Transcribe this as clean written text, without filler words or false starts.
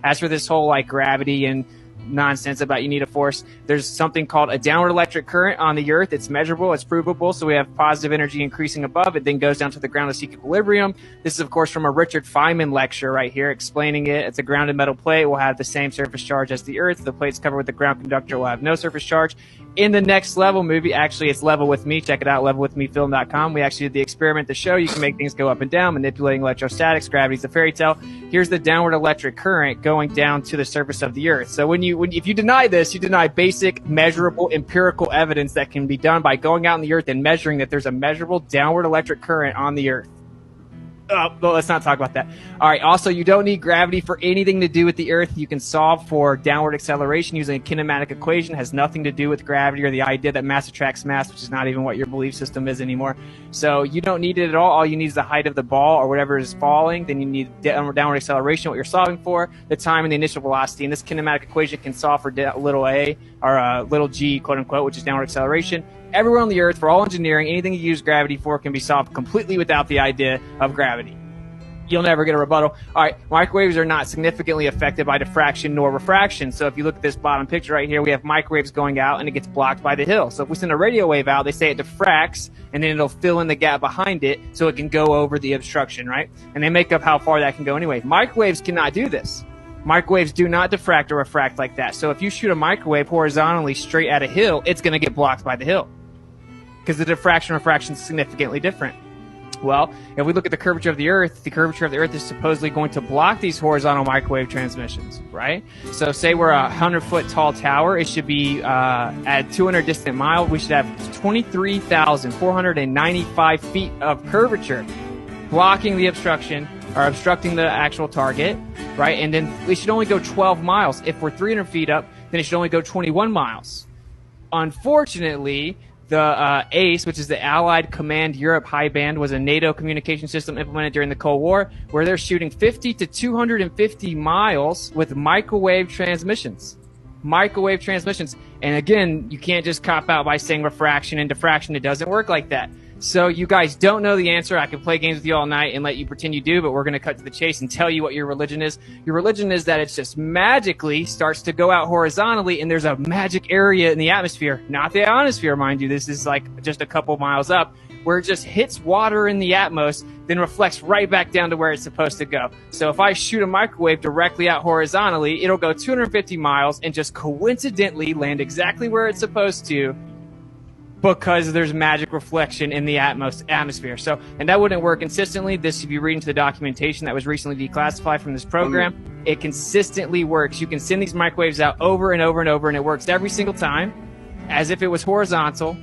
As for this whole like gravity and nonsense about you need a force, there's something called a downward electric current on the Earth. It's measurable, it's provable. So we have positive energy increasing above, it then goes down to the ground to seek equilibrium. This is of course from a Richard Feynman lecture right here explaining it. It's a grounded metal plate, will have the same surface charge as the Earth. The plate's covered with the ground conductor will have no surface charge. In the Next Level movie, actually it's Level With Me, check it out, levelwithmefilm.com. We actually did the experiment to show you can make things go up and down, manipulating electrostatics, gravity's a fairy tale. Here's the downward electric current going down to the surface of the Earth. So if you deny this, you deny basic, measurable, empirical evidence that can be done by going out in the Earth and measuring that there's a measurable downward electric current on the Earth. Well, let's not talk about that. All right. Also, you don't need gravity for anything to do with the Earth. You can solve for downward acceleration using a kinematic equation. It has nothing to do with gravity or the idea that mass attracts mass, which is not even what your belief system is anymore. So you don't need it at all. All you need is the height of the ball or whatever is falling. Then you need downward acceleration, what you're solving for, the time and the initial velocity. And this kinematic equation can solve for little a or little g, quote unquote, which is downward acceleration. Everywhere on the Earth, for all engineering, anything you use gravity for can be solved completely without the idea of gravity. You'll never get a rebuttal. All right, microwaves are not significantly affected by diffraction nor refraction. So if you look at this bottom picture right here, we have microwaves going out and it gets blocked by the hill. So if we send a radio wave out, they say it diffracts and then it'll fill in the gap behind it so it can go over the obstruction, right? And they make up how far that can go anyway. Microwaves cannot do this. Microwaves do not diffract or refract like that. So if you shoot a microwave horizontally straight at a hill, it's going to get blocked by the hill because the diffraction refraction is significantly different. Well, if we look at the curvature of the Earth is supposedly going to block these horizontal microwave transmissions, right? So say we're a 100-foot tall tower. It should be at 200 distant mile. We should have 23,495 feet of curvature blocking the obstruction or obstructing the actual target, right? And then we should only go 12 miles. If we're 300 feet up, then it should only go 21 miles. Unfortunately, the ACE, which is the Allied Command Europe High Band, was a NATO communication system implemented during the Cold War, where they're shooting 50 to 250 miles with microwave transmissions. Microwave transmissions. And again, you can't just cop out by saying refraction and diffraction. It doesn't work like that. So you guys don't know the answer. I can play games with you all night and let you pretend you do, but we're going to cut to the chase and tell you what your religion is. Your religion is that it just magically starts to go out horizontally and there's a magic area in the atmosphere. Not the ionosphere, mind you. This is like just a couple miles up where it just hits water in the atmos, then reflects right back down to where it's supposed to go. So if I shoot a microwave directly out horizontally, it'll go 250 miles and just coincidentally land exactly where it's supposed to, because there's magic reflection in the atmosphere. So, and that wouldn't work consistently. This should be reading to the documentation that was recently declassified from this program. It consistently works. You can send these microwaves out over and over and over, and it works every single time as if it was horizontal.